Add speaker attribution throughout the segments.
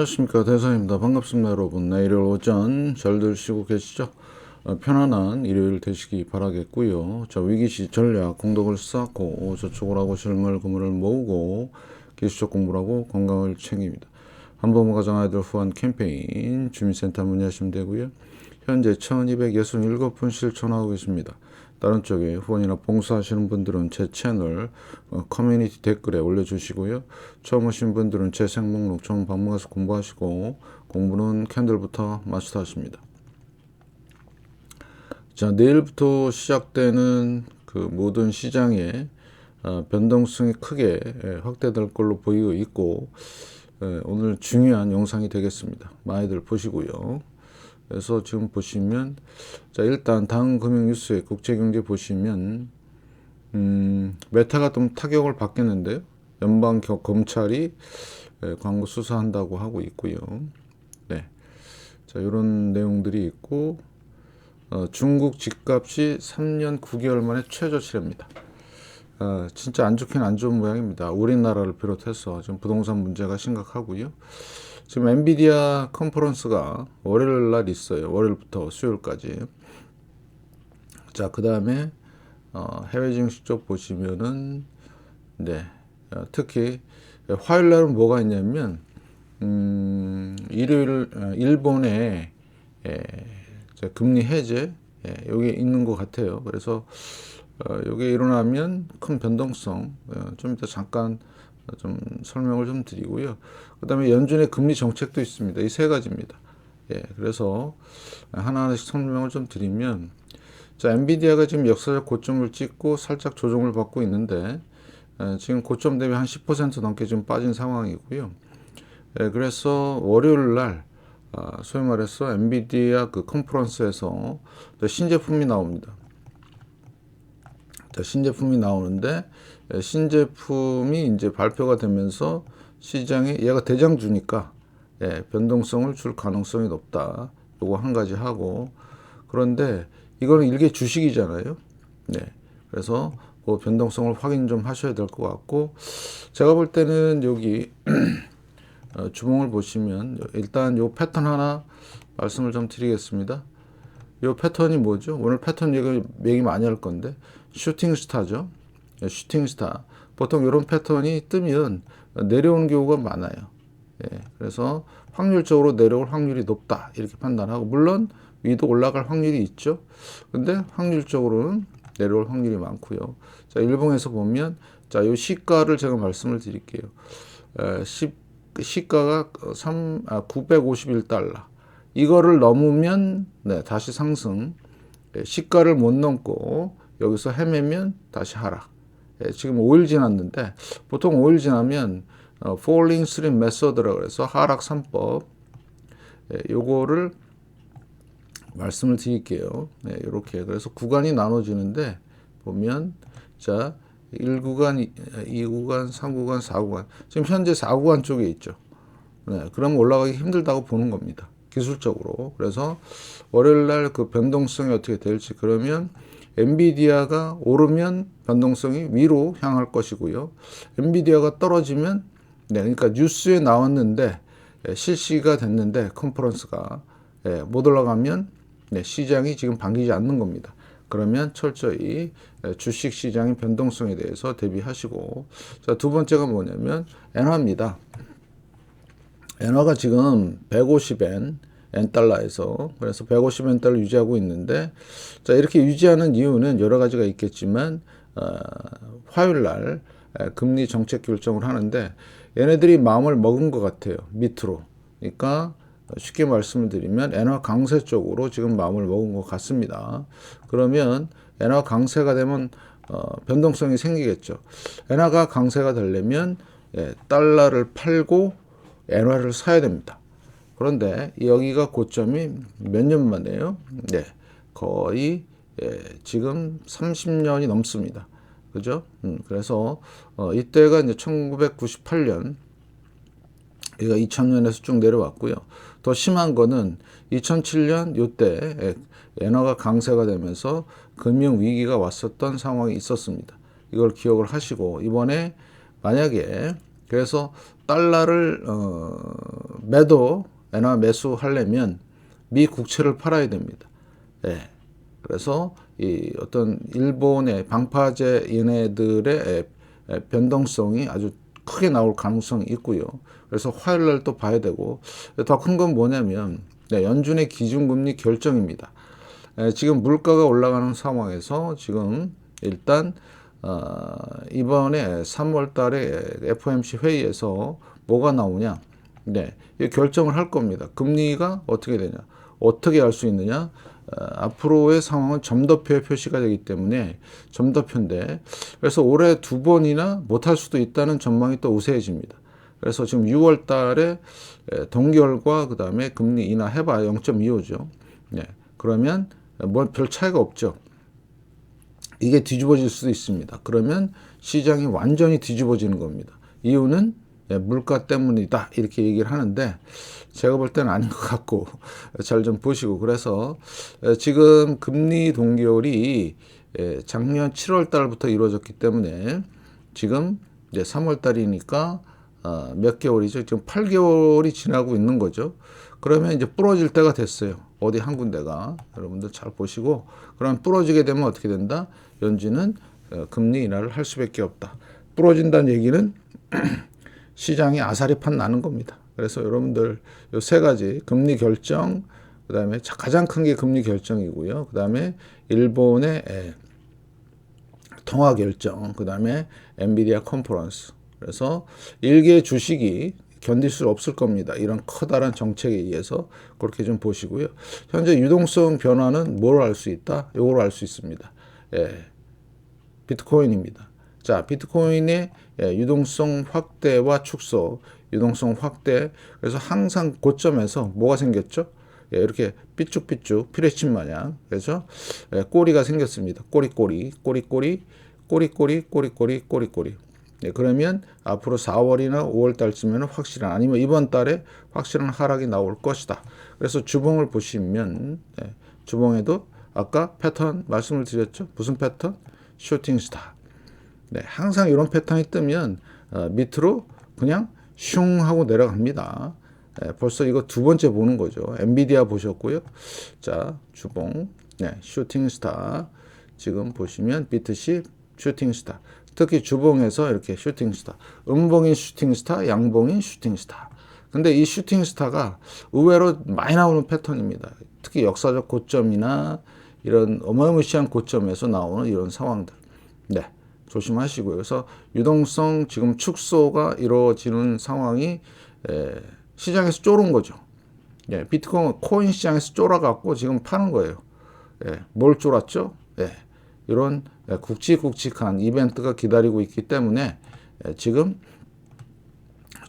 Speaker 1: 안녕하십니까, 대성입니다. 반갑습니다 여러분. 네, 일요일 오전 잘들 쉬고 계시죠? 편안한 일요일 되시기 바라겠고요. 자, 위기시 전략 공덕을 쌓고 저축을 하고 실물 금을 모으고 기술적 공부를 하고 건강을 챙깁니다. 한번모 가정 아이들 후원 캠페인 주민센터 문의하시면 되고요. 현재 1267분 실천하고 계십니다. 다른 쪽에 후원이나 봉사하시는 분들은 제 채널 커뮤니티 댓글에 올려주시고요. 처음 오신 분들은 제 생목록 처음 방문해서 공부하시고 공부는 캔들부터 마스터 하십니다. 자, 내일부터 시작되는 그 모든 시장의 변동성이 크게 확대될 걸로 보이고 있고 오늘 중요한 영상이 되겠습니다. 많이들 보시고요. 그래서 지금 보시면 자, 일단 다음 금융 뉴스의 국제경제 보시면 메타가 좀 타격을 받겠는데요. 연방 검찰이 광고 수사한다고 하고 있고요. 네, 자, 이런 내용들이 있고 중국 집값이 3년 9개월 만에 최저치랍니다. 진짜 안 좋긴 안 좋은 모양입니다. 우리나라를 비롯해서 지금 부동산 문제가 심각하고요. 지금 엔비디아 컨퍼런스가 월요일 날 있어요. 월요일부터 수요일까지. 자, 그 다음에 해외 증시 쪽 보시면은 네, 특히 화요일 날은 뭐가 있냐면 일요일 일본의 금리 해제 여기 있는 것 같아요. 그래서 여기 일어나면 큰 변동성 좀 이따 잠깐 좀 설명을 좀 드리고요. 그 다음에 연준의 금리 정책도 있습니다. 이 세 가지입니다. 그래서 하나하나씩 설명을 좀 드리면, 자, 엔비디아가 지금 역사적 고점을 찍고 살짝 조정을 받고 있는데, 지금 고점 대비 한 10% 넘게 좀 빠진 상황이고요. 그래서 월요일 날, 소위 말해서 엔비디아 그 컨퍼런스에서 신제품이 나옵니다. 신제품이 나오는데 신제품이 이제 발표가 되면서 시장에 얘가 대장주니까 변동성을 줄 가능성이 높다. 요거 한 가지 하고, 그런데 이거는 일개 주식이잖아요. 네. 그래서 그 변동성을 확인 좀 하셔야 될 것 같고, 제가 볼 때는 여기 주봉을 보시면 일단 요 패턴 하나 말씀을 좀 드리겠습니다. 요 패턴이 뭐죠? 오늘 패턴 얘기 많이 할 건데 슈팅 스타죠. 슈팅 스타. 보통 이런 패턴이 뜨면 내려오는 경우가 많아요. 그래서 확률적으로 내려올 확률이 높다 이렇게 판단하고, 물론 위도 올라갈 확률이 있죠. 근데 확률적으로는 내려올 확률이 많고요. 자, 일봉에서 보면 자, 요 시가를 제가 말씀을 드릴게요. 시가가 951달러. 이거를 넘으면 다시 상승. 시가를 못 넘고 여기서 헤매면 다시 하락. 지금 5일 지났는데 보통 5일 지나면 Falling Stream Method라고 해서 하락 3법 요거를 말씀을 드릴게요. 이렇게 그래서 구간이 나눠지는데 보면 자 1구간, 2구간, 3구간, 4구간 지금 현재 4구간 쪽에 있죠. 그럼 올라가기 힘들다고 보는 겁니다. 기술적으로. 그래서 월요일 날 그 변동성이 어떻게 될지, 그러면 엔비디아가 오르면 변동성이 위로 향할 것이고요. 엔비디아가 떨어지면 그러니까 뉴스에 나왔는데 실시가 됐는데 컨퍼런스가 못 올라가면 시장이 지금 반기지 않는 겁니다. 그러면 철저히 주식 시장의 변동성에 대해서 대비하시고, 자, 두 번째가 뭐냐면 엔화입니다. 엔화가 지금 150엔 달러에서, 그래서 150엔 달러 유지하고 있는데, 자, 이렇게 유지하는 이유는 여러 가지가 있겠지만 화요일 날 금리 정책 결정을 하는데 얘네들이 마음을 먹은 것 같아요. 밑으로. 그러니까 쉽게 말씀을 드리면 엔화 강세 쪽으로 지금 마음을 먹은 것 같습니다. 그러면 엔화 강세가 되면 변동성이 생기겠죠. 엔화가 강세가 되려면 달러를 팔고 엔화를 사야 됩니다. 그런데 여기가 고점이 몇 년 만에요? 거의 지금 30년이 넘습니다. 그죠? 그래서 이때가 이제 1998년, 여기가 2000년에서 쭉 내려왔고요. 더 심한 거는 2007년 이때 엔화가 강세가 되면서 금융 위기가 왔었던 상황이 있었습니다. 이걸 기억을 하시고, 이번에 만약에 그래서 달러를 매도나 매수하려면 미 국채를 팔아야 됩니다. 예. 그래서 이 어떤 일본의 방파제 얘네들의 변동성이 아주 크게 나올 가능성이 있고요. 그래서 화요일 날 또 봐야 되고, 더 큰 건 뭐냐면 연준의 기준금리 결정입니다. 지금 물가가 올라가는 상황에서 지금 일단 이번에 3월 달에 FOMC 회의에서 뭐가 나오냐? 네, 이 결정을 할 겁니다. 금리가 어떻게 되냐? 어떻게 할 수 있느냐? 앞으로의 상황은 점도표의 표시가 되기 때문에 점도표인데, 그래서 올해 2번이나 못할 수도 있다는 전망이 또 우세해집니다. 그래서 지금 6월 달에 동결과 그 다음에 금리 인하 해봐야 0.25죠. 네, 그러면 뭐 별 차이가 없죠. 이게 뒤집어질 수도 있습니다. 그러면 시장이 완전히 뒤집어지는 겁니다. 이유는 물가 때문이다 이렇게 얘기를 하는데, 제가 볼 때는 아닌 것 같고 잘 좀 보시고, 그래서 지금 금리 동결이 작년 7월 달부터 이루어졌기 때문에 지금 이제 3월 달이니까 몇 개월이죠? 지금 8개월이 지나고 있는 거죠. 그러면 이제 부러질 때가 됐어요. 어디 한 군데가. 여러분들 잘 보시고, 그럼 부러지게 되면 어떻게 된다? 연준은 금리 인하를 할 수밖에 없다. 부러진다는 얘기는 시장이 아사리판 나는 겁니다. 그래서 여러분들 요 세 가지 금리 결정, 그다음에 가장 큰 게 금리 결정이고요. 그다음에 일본의 통화 결정, 그다음에 엔비디아 컨퍼런스. 그래서 일개 주식이 견딜 수 없을 겁니다. 이런 커다란 정책에 의해서 그렇게 좀 보시고요. 현재 유동성 변화는 뭘 알 수 있다? 이걸 알 수 있습니다. 비트코인입니다. 자, 비트코인의 유동성 확대와 축소, 유동성 확대. 그래서 항상 고점에서 뭐가 생겼죠? 이렇게 삐쭉삐쭉 피레침 마냥. 그래서 꼬리가 생겼습니다. 꼬리꼬리. 그러면 앞으로 4월이나 5월 달쯤에는 확실한, 아니면 이번 달에 확실한 하락이 나올 것이다. 그래서 주봉을 보시면 주봉에도 아까 패턴 말씀을 드렸죠. 무슨 패턴? 슈팅스타. 네, 항상 이런 패턴이 뜨면 밑으로 그냥 슝 하고 내려갑니다. 벌써 이거 두 번째 보는 거죠. 엔비디아 보셨고요. 자, 주봉, 슈팅스타. 지금 보시면 비트시 슈팅스타. 특히 주봉에서 이렇게 슈팅스타. 음봉인 슈팅스타, 양봉인 슈팅스타. 근데 이 슈팅스타가 의외로 많이 나오는 패턴입니다. 특히 역사적 고점이나 이런 어마무시한 고점에서 나오는 이런 상황들. 네, 조심하시고요. 그래서 유동성 지금 축소가 이루어지는 상황이 시장에서 쫄은 거죠. 비트코인 시장에서 쫄아갖고 지금 파는 거예요. 뭘 쫄았죠? 이런 굵직굵직한 이벤트가 기다리고 있기 때문에 지금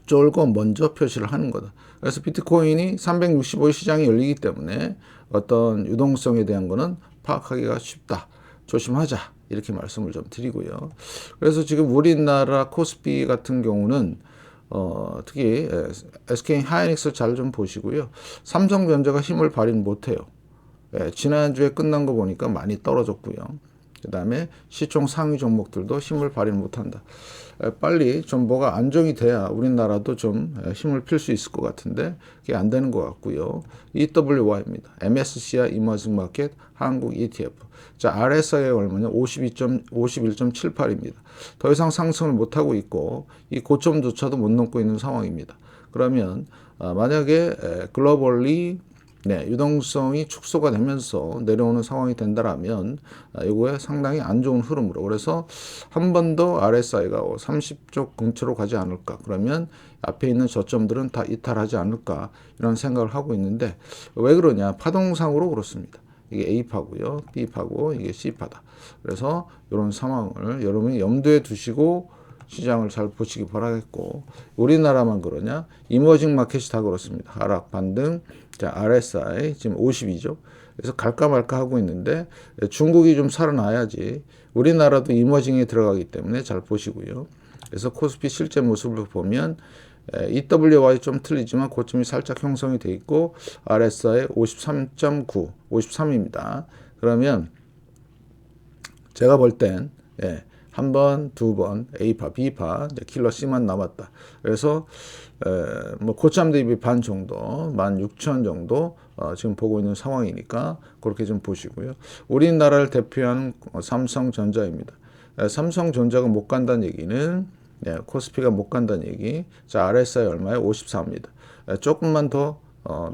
Speaker 1: 쫄고 먼저 표시를 하는 거다. 그래서 비트코인이 365일 시장이 열리기 때문에 어떤 유동성에 대한 거는 파악하기가 쉽다. 조심하자. 이렇게 말씀을 좀 드리고요. 그래서 지금 우리나라 코스피 같은 경우는 특히 SK 하이닉스 잘 좀 보시고요. 삼성전자가 힘을 발휘 못해요. 지난주에 끝난 거 보니까 많이 떨어졌고요. 그 다음에 시총 상위 종목들도 힘을 발휘 못한다. 빨리 좀 뭐가 안정이 돼야 우리나라도 좀 힘을 필 수 있을 것 같은데 그게 안 되는 것 같고요. EWY입니다. MSCI 이머징 마켓 한국 ETF. 자, RSI가 얼마냐? 51.78입니다. 더 이상 상승을 못하고 있고 이 고점조차도 못 넘고 있는 상황입니다. 그러면 만약에 글로벌리 유동성이 축소가 되면서 내려오는 상황이 된다라면 이거에 상당히 안 좋은 흐름으로, 그래서 한 번 더 RSI가 30쪽 근처로 가지 않을까, 그러면 앞에 있는 저점들은 다 이탈하지 않을까 이런 생각을 하고 있는데, 왜 그러냐? 파동상으로 그렇습니다. 이게 A파고요, B파고 이게 C파다. 그래서 이런 상황을 여러분이 염두에 두시고 시장을 잘 보시기 바라겠고, 우리나라만 그러냐? 이머징 마켓이 다 그렇습니다. 하락, 반등. 자, RSI 지금 50이죠. 그래서 갈까 말까 하고 있는데 중국이 좀 살아나야지. 우리나라도 이머징에 들어가기 때문에 잘 보시고요. 그래서 코스피 실제 모습을 보면 EWY 좀 틀리지만 고점이 살짝 형성이 돼 있고 RSI 53.9, 53입니다. 그러면 제가 볼 땐 한 번, 두 번, A파, B파, 이제 킬러 C만 남았다. 그래서 뭐 고점 대비 반 정도, 16,000 정도 지금 보고 있는 상황이니까 그렇게 좀 보시고요. 우리나라를 대표하는 삼성전자입니다. 삼성전자가 못 간다는 얘기는 코스피가 못 간다는 얘기. 자, RSI 얼마예요? 54입니다. 조금만 더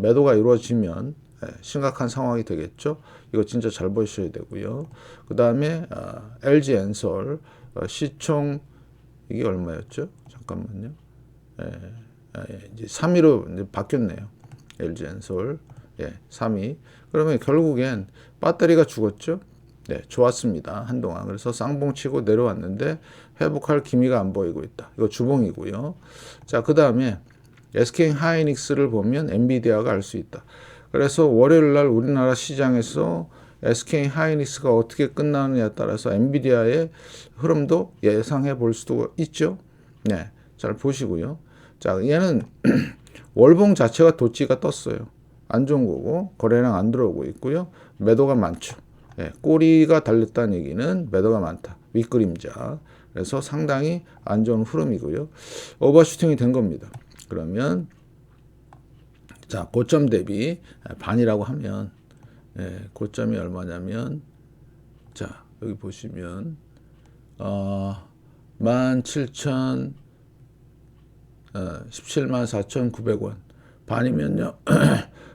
Speaker 1: 매도가 이루어지면 심각한 상황이 되겠죠. 이거 진짜 잘 보셔야 되고요. 그 다음에 LG 엔솔 시총 이게 얼마였죠? 잠깐만요. 이제 3위로 이제 바뀌었네요. LG 엔솔 3위. 그러면 결국엔 배터리가 죽었죠. 네, 좋았습니다. 한동안. 그래서 쌍봉치고 내려왔는데 회복할 기미가 안 보이고 있다. 이거 주봉이고요. 자, 그 다음에 SK 하이닉스를 보면 엔비디아가 알 수 있다. 그래서 월요일 날 우리나라 시장에서 SK 하이닉스가 어떻게 끝나느냐에 따라서 엔비디아의 흐름도 예상해 볼 수도 있죠. 네, 잘 보시고요. 자, 얘는 월봉 자체가 도치가 떴어요. 안 좋은 거고 거래량 안 들어오고 있고요. 매도가 많죠. 꼬리가 달렸다는 얘기는 매도가 많다. 윗그림자. 그래서 상당히 안 좋은 흐름이고요. 오버슈팅이 된 겁니다. 그러면 자, 고점 대비 반이라고 하면 고점이 얼마냐면 자, 여기 보시면 17,000 174,900원 반이면요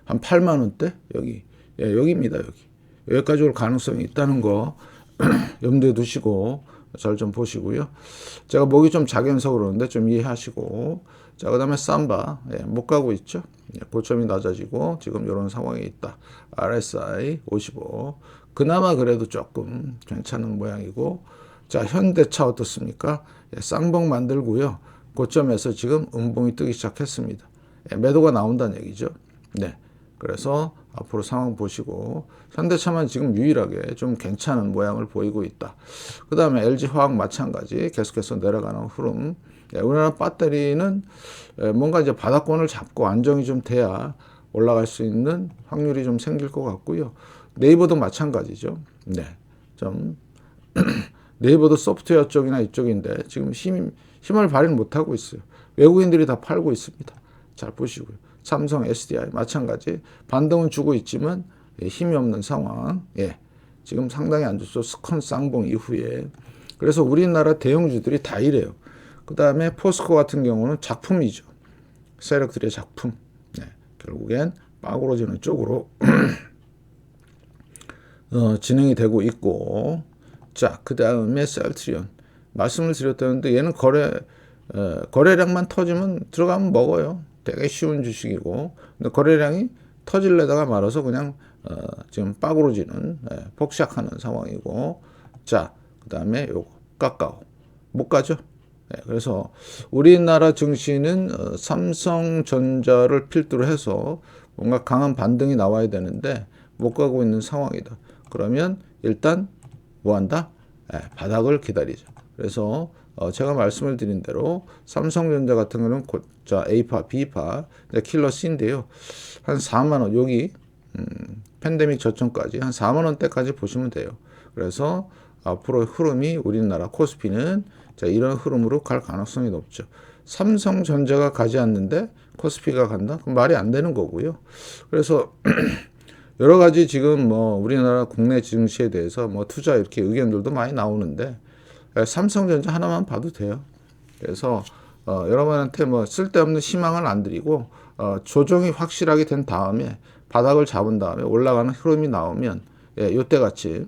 Speaker 1: 한 8만 원대 여기 여기입니다. 여기까지 올 가능성이 있다는 거 염두에 두시고 잘 좀 보시고요. 제가 목이 좀 작아서 그러는데 좀 이해하시고. 자, 그 다음에 삼바 못 가고 있죠. 고점이 낮아지고 지금 이런 상황이 있다. RSI 55 그나마 그래도 조금 괜찮은 모양이고. 자, 현대차 어떻습니까? 쌍봉 만들고요. 고점에서 지금 음봉이 뜨기 시작했습니다. 매도가 나온다는 얘기죠. 네. 그래서 앞으로 상황 보시고 현대차만 지금 유일하게 좀 괜찮은 모양을 보이고 있다. 그 다음에 LG화학 마찬가지 계속해서 내려가는 흐름. 우리나라 배터리는 뭔가 이제 바닥권을 잡고 안정이 좀 돼야 올라갈 수 있는 확률이 좀 생길 것 같고요. 네이버도 마찬가지죠. 네. 좀 네이버도 소프트웨어 쪽이나 이쪽인데 지금 힘을 발휘 못하고 있어요. 외국인들이 다 팔고 있습니다. 잘 보시고요. 삼성, SDI 마찬가지 반등은 주고 있지만 힘이 없는 상황. 지금 상당히 안 좋죠. 스컨 쌍봉 이후에. 그래서 우리나라 대형주들이 다 이래요. 그 다음에 포스코 같은 경우는 작품이죠. 세력들의 작품. 결국엔 빠그러지는 쪽으로 진행이 되고 있고. 자, 그 다음에 셀트리온 말씀을 드렸다는데 얘는 거래량만 터지면 들어가면 먹어요. 되게 쉬운 주식이고, 근데 거래량이 터질래다가 말아서 그냥 지금 빠그러지는 폭삭하는 상황이고. 자, 그 다음에 요거 카카오 못 가죠. 그래서 우리나라 증시는 삼성전자를 필두로 해서 뭔가 강한 반등이 나와야 되는데 못 가고 있는 상황이다. 그러면 일단 뭐 한다? 바닥을 기다리자. 그래서 제가 말씀을 드린 대로 삼성전자 같은 경우는 자, A파, B파 킬러 C인데요. 한 4만 원 여기 팬데믹 저점까지 한 4만 원대까지 보시면 돼요. 그래서 앞으로 흐름이 우리나라 코스피는 자, 이런 흐름으로 갈 가능성이 높죠. 삼성전자가 가지 않는데 코스피가 간다? 그럼 말이 안 되는 거고요. 그래서 여러 가지 지금 뭐 우리나라 국내 증시에 대해서 뭐 투자 이렇게 의견들도 많이 나오는데 삼성전자 하나만 봐도 돼요. 그래서 여러분한테 뭐 쓸데없는 희망을 안 드리고 조정이 확실하게 된 다음에 바닥을 잡은 다음에 올라가는 흐름이 나오면 요때같이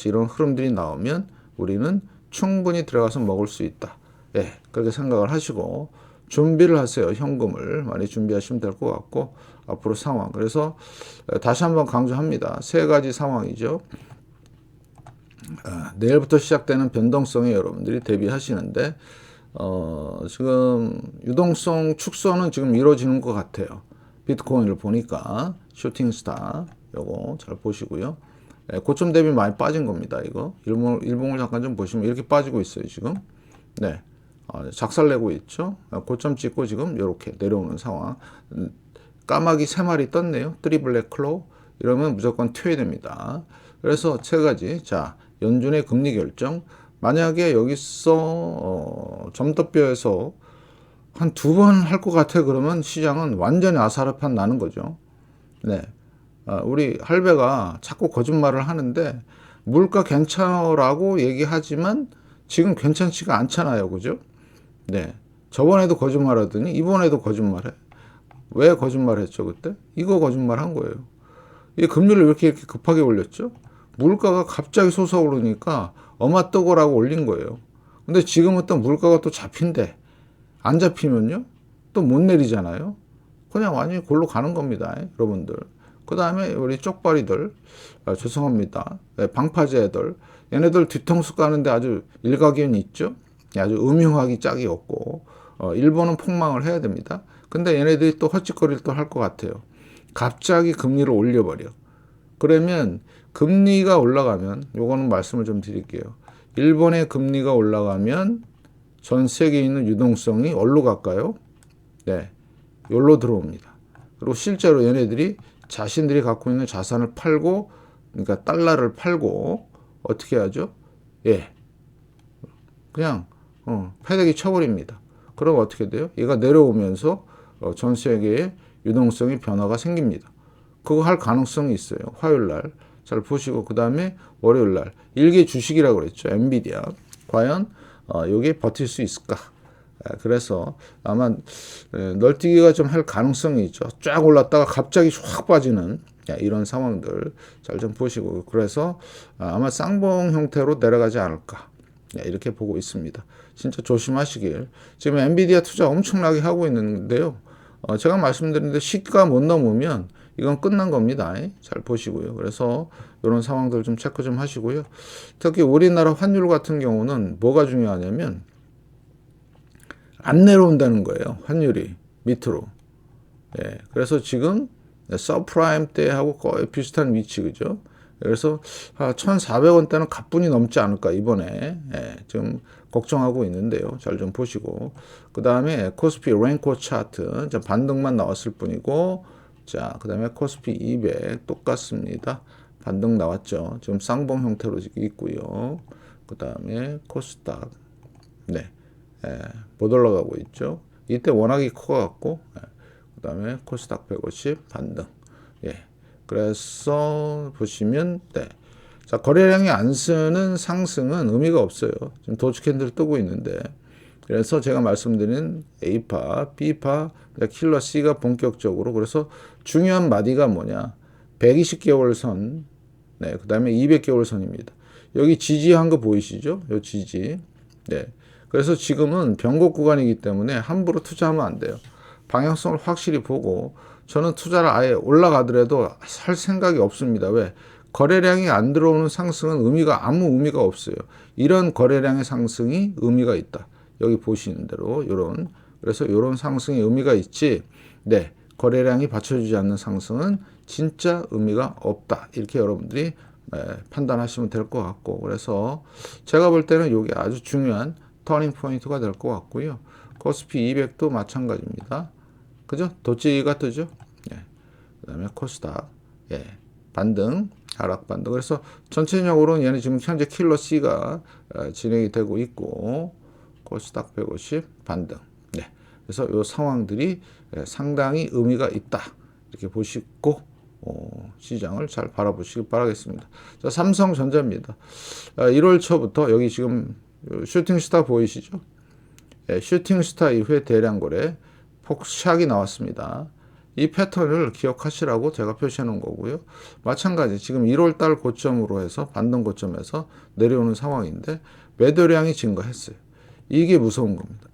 Speaker 1: 이런 흐름들이 나오면 우리는 충분히 들어가서 먹을 수 있다. 그렇게 생각을 하시고 준비를 하세요. 현금을 많이 준비하시면 될 것 같고 앞으로 상황. 그래서 다시 한번 강조합니다. 세 가지 상황이죠. 내일부터 시작되는 변동성에 여러분들이 대비하시는데 지금 유동성 축소는 지금 이루어지는 것 같아요. 비트코인을 보니까 슈팅스타 요거 잘 보시고요. 고점 대비 많이 빠진 겁니다. 이거 일봉을 잠깐 좀 보시면 이렇게 빠지고 있어요. 지금 작살내고 있죠. 고점 찍고 지금 이렇게 내려오는 상황. 까마귀 3마리 떴네요. 트리블랙 클로우. 이러면 무조건 튀어야 됩니다. 그래서 세 가지. 자, 연준의 금리 결정, 만약에 여기서 점도뼈에서 한 2번 할 것 같아 그러면 시장은 완전히 아사르판 나는 거죠. 네. 우리 할배가 자꾸 거짓말을 하는데 물가 괜찮아라고 얘기하지만 지금 괜찮지가 않잖아요. 그죠? 네. 저번에도 거짓말하더니 이번에도 거짓말해. 왜 거짓말했죠 그때? 이거 거짓말한 거예요. 이 금리를 왜 이렇게 급하게 올렸죠? 물가가 갑자기 솟아오르니까 어마떠고라고 올린 거예요. 근데 지금은 또 물가가 또 잡힌대. 안 잡히면요? 또 못 내리잖아요. 그냥 완전히 골로 가는 겁니다. 여러분들. 그 다음에 우리 쪽발이들, 죄송합니다. 방파제 애들, 얘네들 뒤통수 까는데 아주 일가견이 있죠? 아주 음흉하기 짝이 없고, 일본은 폭망을 해야 됩니다. 근데 얘네들이 또 헛짓거리를 또 할 것 같아요. 갑자기 금리를 올려버려. 그러면 금리가 올라가면, 요거는 말씀을 좀 드릴게요. 일본의 금리가 올라가면 전 세계에 있는 유동성이 어디로 갈까요? 네, 여기로 들어옵니다. 그리고 실제로 얘네들이 자신들이 갖고 있는 자산을 팔고, 그러니까 달러를 팔고 어떻게 하죠? 예, 그냥 패대기 쳐버립니다. 그럼 어떻게 돼요? 얘가 내려오면서 전 세계에 유동성이 변화가 생깁니다. 그거 할 가능성이 있어요. 화요일 날 잘 보시고 그 다음에 월요일 날 일개 주식이라고 그랬죠. 엔비디아 과연 여기에 버틸 수 있을까? 그래서 아마 널뛰기가 좀 할 가능성이 있죠. 쫙 올랐다가 갑자기 확 빠지는 이런 상황들 잘 좀 보시고 그래서 아마 쌍봉 형태로 내려가지 않을까 이렇게 보고 있습니다. 진짜 조심하시길. 지금 엔비디아 투자 엄청나게 하고 있는데요. 제가 말씀드렸는데 시가 못 넘으면 이건 끝난 겁니다. 잘 보시고요. 그래서 이런 상황들 좀 체크 좀 하시고요. 특히 우리나라 환율 같은 경우는 뭐가 중요하냐면 안 내려온다는 거예요. 환율이 밑으로. 예, 그래서 지금 서프라임 때하고 거의 비슷한 위치 그죠? 그래서 1,400원대는 가뿐히 넘지 않을까 이번에 지금 걱정하고 있는데요. 잘 좀 보시고 그 다음에 코스피 랭코 차트 반등만 나왔을 뿐이고 자 그 다음에 코스피 200 똑같습니다. 반등 나왔죠. 지금 쌍봉 형태로 있고요. 그 다음에 코스닥 네. 못 올라가고 있죠. 이때 워낙에 커갖고 그 다음에 코스닥 150 반등. 예. 그래서 보시면 네. 자 거래량이 안 쓰는 상승은 의미가 없어요. 지금 도치 캔들 뜨고 있는데 그래서 제가 말씀드린 A파, B파, 킬러 C가 본격적으로 그래서 중요한 마디가 뭐냐 120개월 선, 네, 그 다음에 200개월 선입니다. 여기 지지한 거 보이시죠? 요 지지. 네. 그래서 지금은 변곡 구간이기 때문에 함부로 투자하면 안 돼요. 방향성을 확실히 보고 저는 투자를 아예 올라가더라도 할 생각이 없습니다. 왜? 거래량이 안 들어오는 상승은 아무 의미가 없어요. 이런 거래량의 상승이 의미가 있다. 여기 보시는 대로 그래서 이런 상승이 의미가 있지. 네, 거래량이 받쳐주지 않는 상승은 진짜 의미가 없다. 이렇게 여러분들이 판단하시면 될 것 같고 그래서 제가 볼 때는 이게 아주 중요한 터닝 포인트가 될 것 같고요. 코스피 200도 마찬가지입니다. 그죠? 도찌가 뜨죠? 예. 그 다음에 코스닥, 예. 반등, 하락 반등. 그래서 전체적으로는 얘는 지금 현재 킬러 C가 진행이 되고 있고, 코스닥 150 반등. 네. 그래서 이 상황들이 상당히 의미가 있다. 이렇게 보시고, 시장을 잘 바라보시기 바라겠습니다. 자, 삼성전자입니다. 1월 초부터 여기 지금 슈팅스타 보이시죠? 예, 슈팅스타 이후에 대량 거래 폭샥이 나왔습니다. 이 패턴을 기억하시라고 제가 표시해 놓은 거고요. 마찬가지 지금 1월 달 고점으로 해서 반등 고점에서 내려오는 상황인데 매도량이 증가했어요. 이게 무서운 겁니다.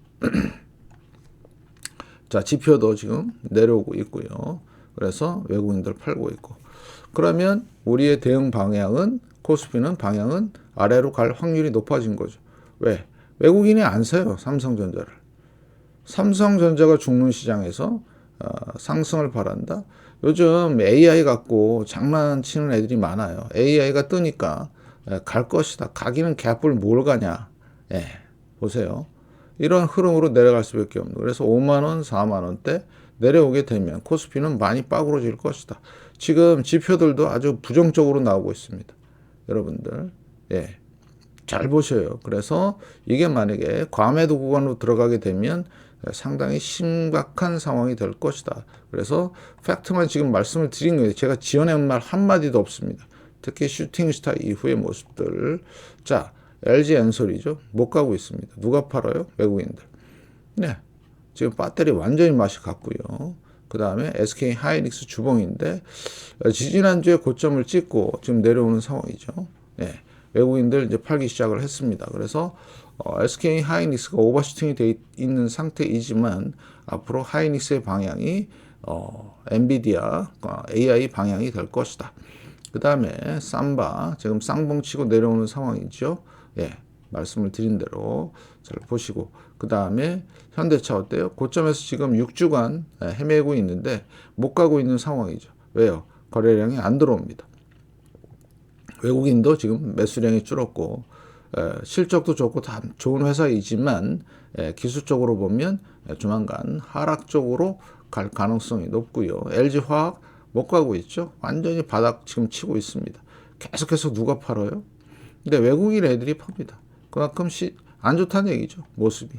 Speaker 1: 자, 지표도 지금 내려오고 있고요. 그래서 외국인들 팔고 있고. 그러면 우리의 대응 방향은 코스피는 방향은 아래로 갈 확률이 높아진 거죠. 왜? 외국인이 안 사요. 삼성전자를. 삼성전자가 죽는 시장에서 상승을 바란다. 요즘 AI 갖고 장난치는 애들이 많아요. AI가 뜨니까 갈 것이다. 가기는 개뿔 뭘 가냐. 예, 보세요. 이런 흐름으로 내려갈 수밖에 없는. 그래서 5만 원, 4만 원대 내려오게 되면 코스피는 많이 빠그러질 것이다. 지금 지표들도 아주 부정적으로 나오고 있습니다. 여러분들. 예. 잘 보셔요. 그래서 이게 만약에 과매도 구간으로 들어가게 되면 상당히 심각한 상황이 될 것이다. 그래서 팩트만 지금 말씀을 드린 거예요. 제가 지어낸 말 한마디도 없습니다. 특히 슈팅스타 이후의 모습들. 자, LG 엔솔이죠. 못 가고 있습니다. 누가 팔아요? 외국인들. 네. 지금 배터리 완전히 맛이 갔고요. 그 다음에 SK 하이닉스 주봉인데 지지난주에 고점을 찍고 지금 내려오는 상황이죠. 네. 외국인들 이제 팔기 시작을 했습니다. 그래서 SK 하이닉스가 오버슈팅이 돼 있는 상태이지만 앞으로 하이닉스의 방향이 엔비디아 AI 방향이 될 것이다. 그 다음에 삼바 지금 쌍봉치고 내려오는 상황이죠. 예, 말씀을 드린 대로 잘 보시고 그 다음에 현대차 어때요? 고점에서 지금 6주간 헤매고 있는데 못 가고 있는 상황이죠. 왜요? 거래량이 안 들어옵니다. 외국인도 지금 매수량이 줄었고 실적도 좋고 다 좋은 회사이지만 기술적으로 보면 조만간 하락 쪽으로 갈 가능성이 높고요. LG화학 못 가고 있죠. 완전히 바닥 지금 치고 있습니다. 계속해서 누가 팔아요? 근데 외국인 애들이 팝니다. 그만큼 안 좋다는 얘기죠. 모습이.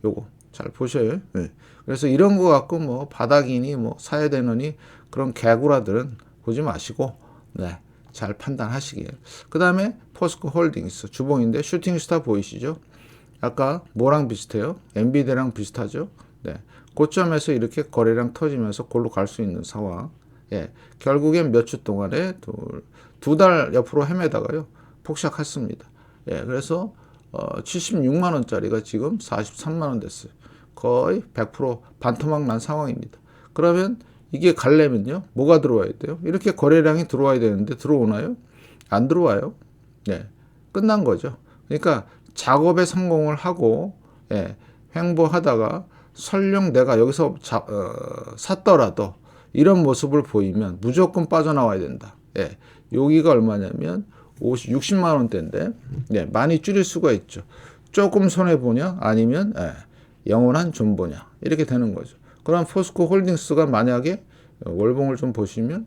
Speaker 1: 요거 잘 보셔요. 네. 그래서 이런 거 갖고 뭐 바닥이니 뭐 사야 되느니 그런 개구라들은 보지 마시고 네. 잘 판단하시길. 그 다음에 포스코 홀딩스 주봉인데 슈팅스타 보이시죠? 아까 뭐랑 비슷해요? 엔비디아랑 비슷하죠? 네. 고점에서 이렇게 거래량 터지면서 골로 갈 수 있는 상황. 예. 결국엔 몇 주 동안에 두 달 옆으로 헤매다가요. 폭삭했습니다. 예. 그래서 76만 원짜리가 지금 43만 원 됐어요. 거의 100% 반토막 난 상황입니다. 그러면 이게 가려면요. 뭐가 들어와야 돼요? 이렇게 거래량이 들어와야 되는데 들어오나요? 안 들어와요. 네. 끝난 거죠. 그러니까 작업에 성공을 하고 횡보하다가 설령 내가 여기서 샀더라도 이런 모습을 보이면 무조건 빠져나와야 된다. 여기가 얼마냐면 60만 원대인데 많이 줄일 수가 있죠. 조금 손해보냐 아니면 영원한 존보냐 이렇게 되는 거죠. 그럼 포스코 홀딩스가 만약에 월봉을 좀 보시면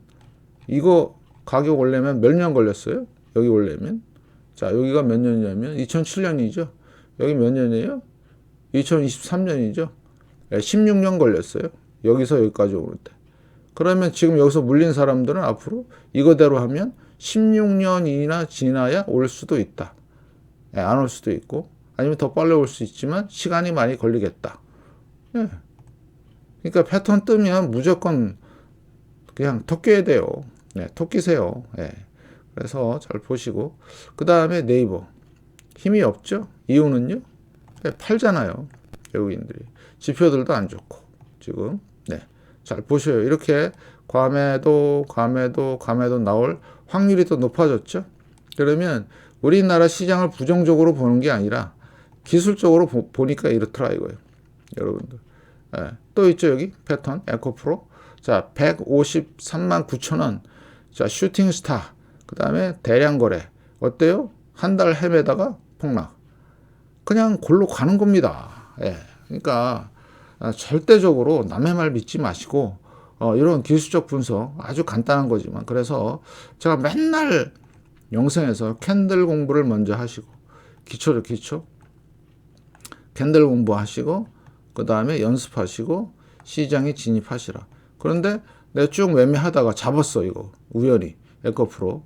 Speaker 1: 이거 가격 올려면 몇 년 걸렸어요? 여기 올려면 자 여기가 몇 년이냐면 2007년이죠. 여기 몇 년이에요? 2023년이죠. 16년 걸렸어요. 여기서 여기까지 오를 때. 그러면 지금 여기서 물린 사람들은 앞으로 이거대로 하면 16년이나 지나야 올 수도 있다. 안 올 수도 있고 아니면 더 빨리 올 수 있지만 시간이 많이 걸리겠다. 그러니까 패턴 뜨면 무조건 그냥 토끼야 돼요. 토끼세요. 그래서 잘 보시고 그 다음에 네이버 힘이 없죠. 이유는요. 팔잖아요. 외국인들이 지표들도 안 좋고 지금 잘 보셔요. 이렇게 과매도 나올 확률이 더 높아졌죠. 그러면 우리나라 시장을 부정적으로 보는 게 아니라 기술적으로 보니까 이렇더라 이거예요. 여러분들. 또 있죠 여기 패턴 에코프로 자 153만 9천 원 자 슈팅스타 그 다음에 대량 거래 어때요? 한 달 헤매다가 폭락 그냥 골로 가는 겁니다. 그러니까 절대적으로 남의 말 믿지 마시고 이런 기술적 분석 아주 간단한 거지만 그래서 제가 맨날 영상에서 캔들 공부를 먼저 하시고 기초죠 기초 캔들 공부하시고 그 다음에 연습하시고 시장에 진입하시라. 그런데 내가 쭉 매매하다가 잡았어 이거 우연히 에코프로.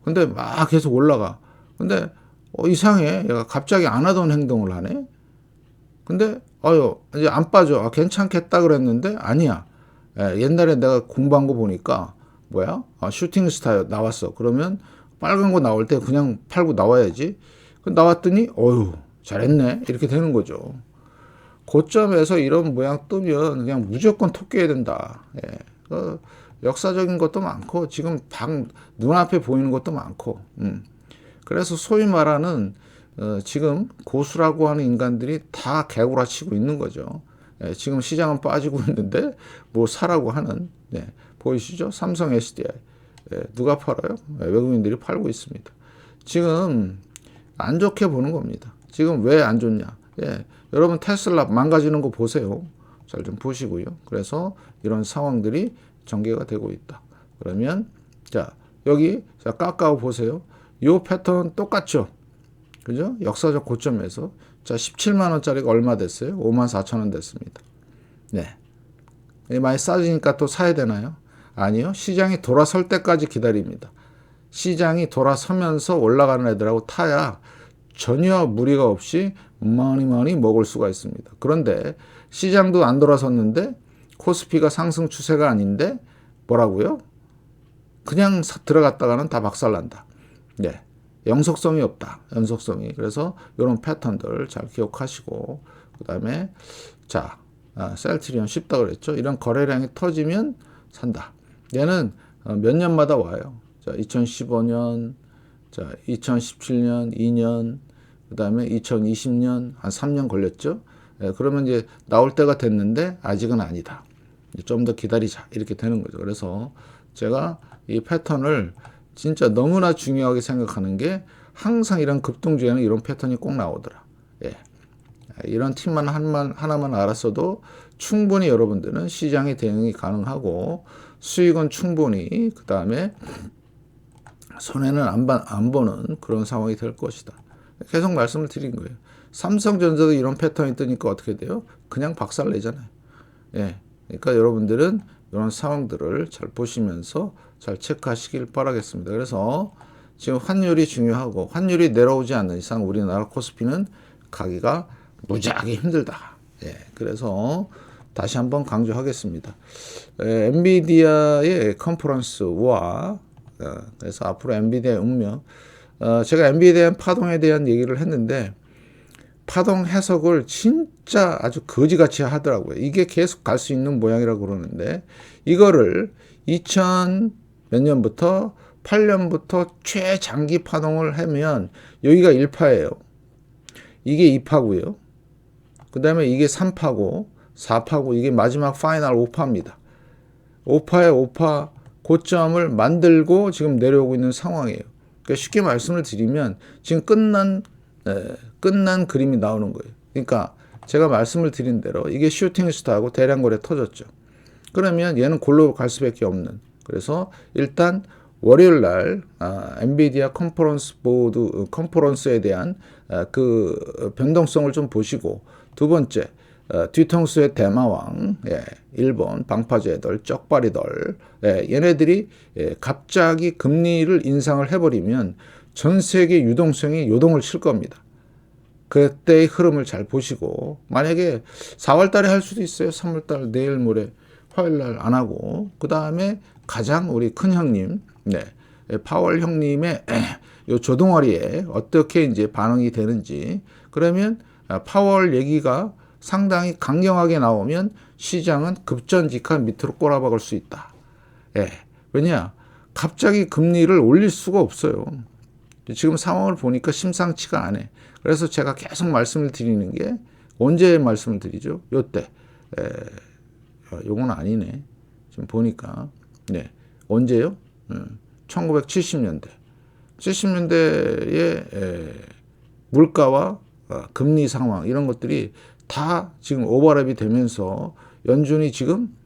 Speaker 1: 근데 막 계속 올라가. 근데 이상해. 얘가 갑자기 안 하던 행동을 하네. 근데 이제 안 빠져. 괜찮겠다 그랬는데 아니야. 옛날에 내가 공부한 거 보니까 뭐야? 슈팅스타 나왔어. 그러면 빨간 거 나올 때 그냥 팔고 나와야지. 나왔더니 잘했네. 이렇게 되는 거죠. 고점에서 이런 모양 뜨면 그냥 무조건 토끼해야 된다. 역사적인 것도 많고 지금 눈앞에 보이는 것도 많고 그래서 소위 말하는 지금 고수라고 하는 인간들이 다 개구라치고 있는 거죠. 지금 시장은 빠지고 있는데 뭐 사라고 하는 보이시죠? 삼성 SDI 누가 팔아요? 외국인들이 팔고 있습니다. 지금 안 좋게 보는 겁니다. 지금 왜 안 좋냐? 여러분 테슬라 망가지는 거 보세요. 잘 좀 보시고요. 그래서 이런 상황들이 전개가 되고 있다. 그러면 자 여기 깎아오 보세요. 요 패턴 똑같죠. 그죠? 역사적 고점에서. 자, 17만 원짜리가 얼마 됐어요? 5만 4천 원 됐습니다. 네. 많이 싸지니까 또 사야 되나요? 아니요. 시장이 돌아설 때까지 기다립니다. 시장이 돌아서면서 올라가는 애들하고 타야 전혀 무리가 없이 많이 먹을 수가 있습니다. 그런데 시장도 안 돌아섰는데 코스피가 상승 추세가 아닌데 뭐라고요? 그냥 들어갔다가는 다 박살난다. 네. 영속성이 없다. 연속성이. 그래서 이런 패턴들 잘 기억하시고, 그 다음에 자, 셀트리온 쉽다 그랬죠. 이런 거래량이 터지면 산다. 얘는 몇 년마다 와요. 자, 2015년, 자, 2017년, 2년, 그 다음에 2020년, 한 3년 걸렸죠. 예, 그러면 이제 나올 때가 됐는데 아직은 아니다. 좀 더 기다리자. 이렇게 되는 거죠. 그래서 제가 이 패턴을 진짜 너무나 중요하게 생각하는 게 항상 이런 급등주에는 이런 패턴이 꼭 나오더라. 예. 이런 팁만 하나만 알았어도 충분히 여러분들은 시장에 대응이 가능하고 수익은 충분히 그 다음에 손해는 안 보는 그런 상황이 될 것이다. 계속 말씀을 드린 거예요. 삼성전자도 이런 패턴이 뜨니까 어떻게 돼요? 그냥 박살 내잖아요. 예. 그러니까 여러분들은 이런 상황들을 잘 보시면서 잘 체크하시길 바라겠습니다. 그래서 지금 환율이 중요하고 환율이 내려오지 않는 이상 우리나라 코스피는 가기가 무지하게 힘들다. 예. 그래서 다시 한번 강조하겠습니다. 엔비디아의 컨퍼런스와 그래서 앞으로 엔비디아의 운명 제가 엔비디아 파동에 대한 얘기를 했는데 파동 해석을 진짜 아주 거지같이 하더라고요. 이게 계속 갈 수 있는 모양이라고 그러는데 이거를 2000 몇 년부터 8년부터 최장기 파동을 하면 여기가 1파예요. 이게 2파고요. 그 다음에 이게 3파고 4파고 이게 마지막 파이널 5파입니다. 5파의 5파 고점을 만들고 지금 내려오고 있는 상황이에요. 그러니까 쉽게 말씀을 드리면 지금 끝난 그림이 나오는 거예요. 그러니까 제가 말씀을 드린 대로 이게 슈팅 스타하고 대량 거래 터졌죠. 그러면 얘는 골로 갈 수밖에 없는. 그래서 일단 월요일 날 엔비디아 컨퍼런스에 대한 그 변동성을 좀 보시고 두 번째 뒤통수의 대마왕 일본 방파제들 쪽발이들 얘네들이 갑자기 금리를 인상을 해버리면 전 세계 유동성이 요동을 칠 겁니다. 그때의 흐름을 잘 보시고 만약에 4월 달에 할 수도 있어요. 3월 달 내일 모레 화요일 날 안 하고 그 다음에 가장 우리 큰 형님 파월 형님의 요 조동아리에 어떻게 이제 반응이 되는지 그러면 파월 얘기가 상당히 강경하게 나오면 시장은 급전직한 밑으로 꼬라박을 수 있다. 왜냐 갑자기 금리를 올릴 수가 없어요. 지금 상황을 보니까 심상치가 않아. 그래서 제가 계속 말씀을 드리는 게 언제 말씀을 드리죠? 요때. 요건 아니네. 지금 보니까. 언제요? 1970년대. 70년대의 물가와 금리 상황 이런 것들이 다 지금 오버랩이 되면서 연준이 지금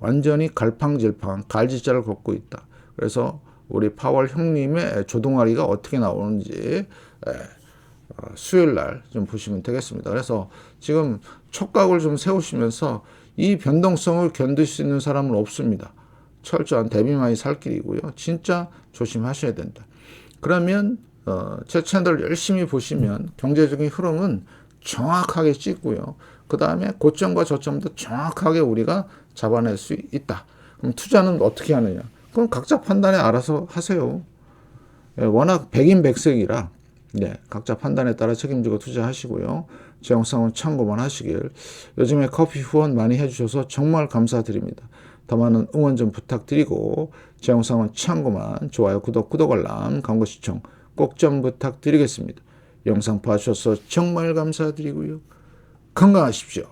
Speaker 1: 완전히 갈팡질팡 갈지자를 걷고 있다. 그래서 우리 파월 형님의 조동아리가 어떻게 나오는지 수요일 날 좀 보시면 되겠습니다. 그래서 지금 촉각을 좀 세우시면서 이 변동성을 견딜 수 있는 사람은 없습니다. 철저한 대비만이 살 길이고요. 진짜 조심하셔야 된다. 그러면 제 채널 열심히 보시면 경제적인 흐름은 정확하게 찍고요. 그 다음에 고점과 저점도 정확하게 우리가 잡아낼 수 있다. 그럼 투자는 어떻게 하느냐? 그럼 각자 판단에 알아서 하세요. 워낙 백인백색이라 각자 판단에 따라 책임지고 투자하시고요. 제 영상은 참고만 하시길. 요즘에 커피 후원 많이 해주셔서 정말 감사드립니다. 더 많은 응원 좀 부탁드리고 제 영상은 참고만 좋아요, 구독 알람, 광고 시청 꼭 좀 부탁드리겠습니다. 영상 봐주셔서 정말 감사드리고요. 건강하십시오.